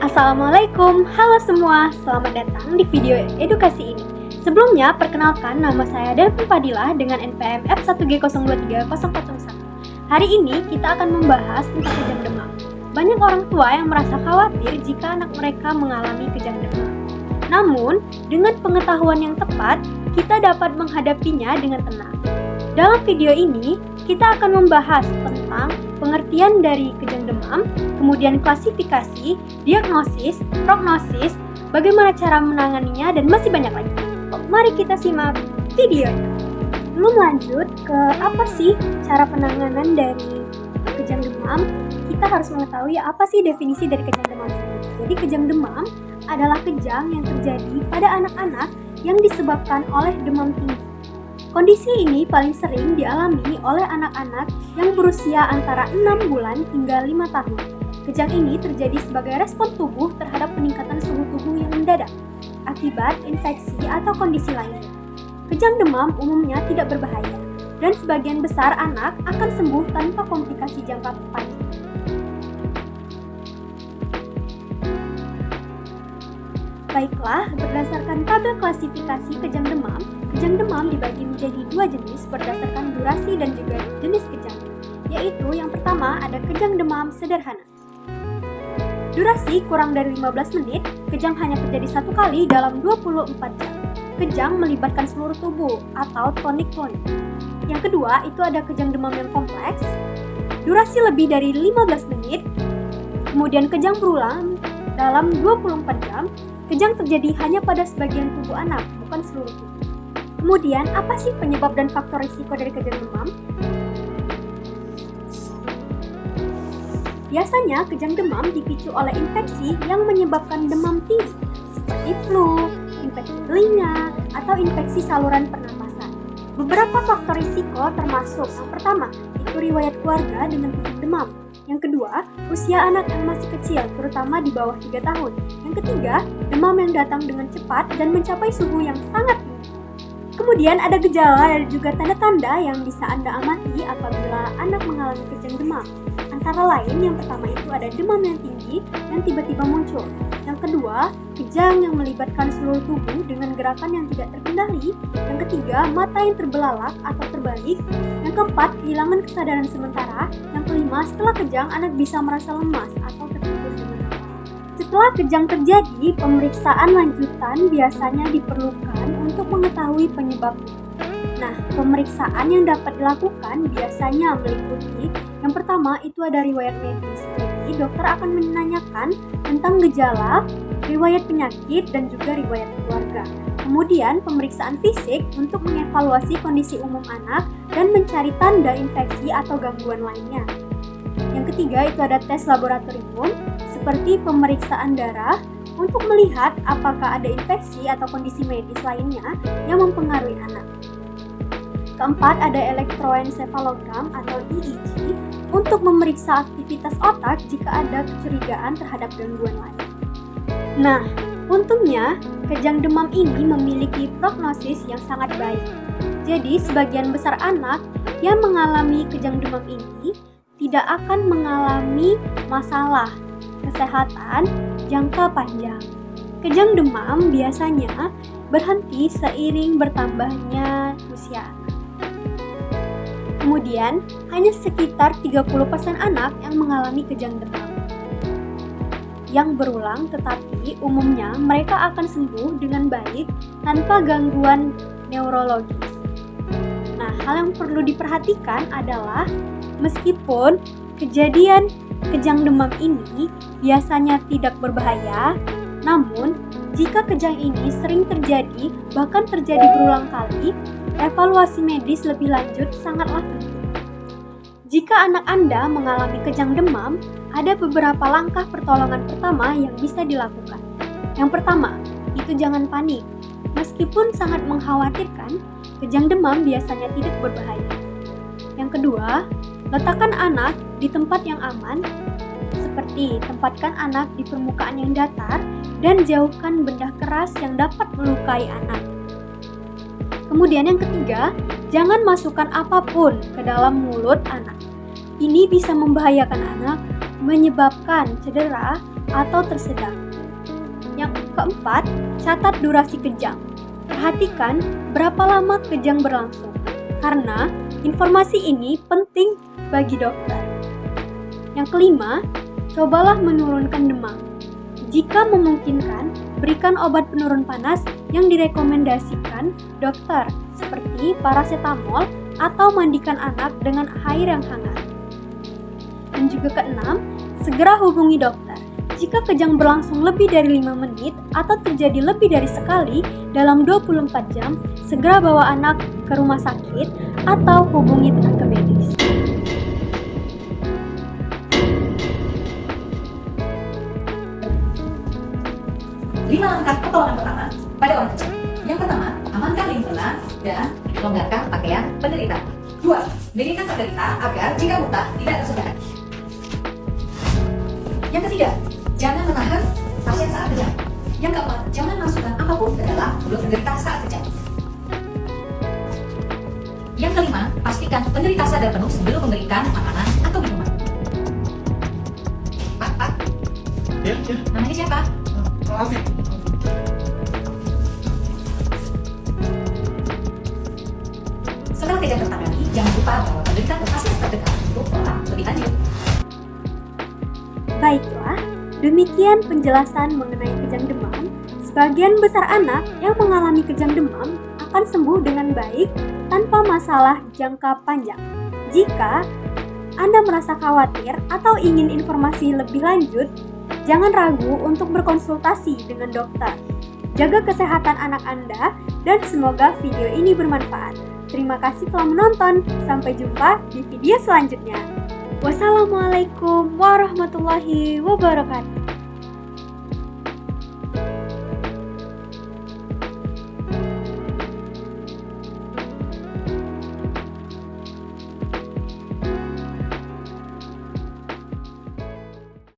Assalamualaikum, halo semua, selamat datang di video edukasi ini. Sebelumnya, perkenalkan nama saya Delvin Fadilah dengan NPM F1G023041. Hari ini kita akan membahas tentang kejang demam. Banyak orang tua yang merasa khawatir jika anak mereka mengalami kejang demam. Namun, dengan pengetahuan yang tepat, kita dapat menghadapinya dengan tenang. Dalam video ini, kita akan membahas tentang pengertian dari kejang demam, kemudian klasifikasi, diagnosis, prognosis, bagaimana cara menanganinya, dan masih banyak lagi. Mari kita simak videonya. Sebelum lanjut ke apa sih cara penanganan dari kejang demam, kita harus mengetahui apa sih definisi dari kejang demam ini. Jadi kejang demam adalah kejang yang terjadi pada anak-anak yang disebabkan oleh demam tinggi. Kondisi ini paling sering dialami oleh anak-anak yang berusia antara 6 bulan hingga 5 tahun. Kejang ini terjadi sebagai respon tubuh terhadap peningkatan suhu tubuh yang mendadak akibat infeksi atau kondisi lainnya. Kejang demam umumnya tidak berbahaya dan sebagian besar anak akan sembuh tanpa komplikasi jangka panjang. Baiklah, berdasarkan tabel klasifikasi kejang demam dibagi menjadi dua jenis berdasarkan durasi dan juga jenis kejang, yaitu yang pertama ada kejang demam sederhana. Durasi kurang dari 15 menit, kejang hanya terjadi satu kali dalam 24 jam. Kejang melibatkan seluruh tubuh atau tonik-tonik. Yang kedua, itu ada kejang demam yang kompleks, durasi lebih dari 15 menit, kemudian kejang berulang dalam 24 jam. Kejang terjadi hanya pada sebagian tubuh anak, bukan seluruh tubuh. Kemudian, apa sih penyebab dan faktor risiko dari kejang demam? Biasanya, kejang demam dipicu oleh infeksi yang menyebabkan demam tinggi, seperti flu, infeksi telinga, atau infeksi saluran pernapasan. Beberapa faktor risiko termasuk yang pertama, itu riwayat keluarga dengan kejang demam. Yang kedua, usia anak yang masih kecil, terutama di bawah 3 tahun. Yang ketiga, demam yang datang dengan cepat dan mencapai suhu yang sangat tinggi. Kemudian ada gejala dan juga tanda-tanda yang bisa Anda amati apabila anak mengalami kejang demam. Antara lain, yang pertama itu ada demam yang tinggi dan tiba-tiba muncul. Yang kedua, kejang yang melibatkan seluruh tubuh dengan gerakan yang tidak terkendali. Yang ketiga, mata yang terbelalak atau terbalik. Yang keempat, kehilangan kesadaran sementara. Yang kelima, setelah kejang, anak bisa merasa lemas atau tertidur dengan awal. Setelah kejang terjadi, pemeriksaan lanjutan biasanya diperlukan untuk mengetahui penyebabnya. Nah, pemeriksaan yang dapat dilakukan biasanya meliputi yang pertama itu ada riwayat medis. Jadi, dokter akan menanyakan tentang gejala, riwayat penyakit, dan juga riwayat keluarga. Kemudian, pemeriksaan fisik untuk mengevaluasi kondisi umum anak dan mencari tanda infeksi atau gangguan lainnya. Yang ketiga itu ada tes laboratorium seperti pemeriksaan darah untuk melihat apakah ada infeksi atau kondisi medis lainnya yang mempengaruhi anak. Keempat, ada elektroensefalogram atau EEG untuk memeriksa aktivitas otak jika ada kecurigaan terhadap gangguan lain. Nah, untungnya kejang demam ini memiliki prognosis yang sangat baik. Jadi, sebagian besar anak yang mengalami kejang demam ini tidak akan mengalami masalah kesehatan jangka panjang. Kejang demam biasanya berhenti seiring bertambahnya usia anak. Kemudian, hanya sekitar 30% anak yang mengalami kejang demam yang berulang, tetapi umumnya mereka akan sembuh dengan baik tanpa gangguan neurologis. Nah, hal yang perlu diperhatikan adalah meskipun kejadian kejang demam ini biasanya tidak berbahaya, namun jika kejang ini sering terjadi, bahkan terjadi berulang kali, evaluasi medis lebih lanjut sangatlah penting. Jika anak Anda mengalami kejang demam, ada beberapa langkah pertolongan pertama yang bisa dilakukan. Yang pertama, itu jangan panik. Meskipun sangat mengkhawatirkan, kejang demam biasanya tidak berbahaya. Yang kedua, letakkan anak di tempat yang aman, seperti tempatkan anak di permukaan yang datar dan jauhkan benda keras yang dapat melukai anak. Kemudian yang ketiga, jangan masukkan apapun ke dalam mulut anak. Ini bisa membahayakan anak menyebabkan cedera atau tersedak. Yang keempat, catat durasi kejang. Perhatikan berapa lama kejang berlangsung, karena informasi ini penting bagi dokter. Yang kelima, cobalah menurunkan demam. Jika memungkinkan, berikan obat penurun panas yang direkomendasikan dokter, seperti paracetamol atau mandikan anak dengan air yang hangat. Dan juga keenam, segera hubungi dokter. Jika kejang berlangsung lebih dari 5 menit atau terjadi lebih dari sekali dalam 24 jam, segera bawa anak ke rumah sakit atau hubungi tenaga medis. Lima langkah pertolongan pertama pada orang kecil. Yang pertama, amankan lingkungan dan longgarkan pakaian penderita. 2. Dirikan penderita agar jika muntah tidak tersebar. Yang ketiga, jangan menahan pasien saat kejang. Yang keempat, jangan masukkan apapun ke dalam mulut penderita saat kejang. Yang kelima, pastikan penderita sadar penuh sebelum memberikan makanan atau minuman. Pak. Ya. Namanya siapa? Afif. Setelah kejang tertangani, jangan lupa bahwa penderita ke fasilitas terdekat untuk pola lebih lanjut. Baiklah, demikian penjelasan mengenai kejang demam. Sebagian besar anak yang mengalami kejang demam akan sembuh dengan baik tanpa masalah jangka panjang. Jika Anda merasa khawatir atau ingin informasi lebih lanjut, jangan ragu untuk berkonsultasi dengan dokter. Jaga kesehatan anak Anda dan semoga video ini bermanfaat. Terima kasih telah menonton. Sampai jumpa di video selanjutnya. Wassalamualaikum warahmatullahi wabarakatuh.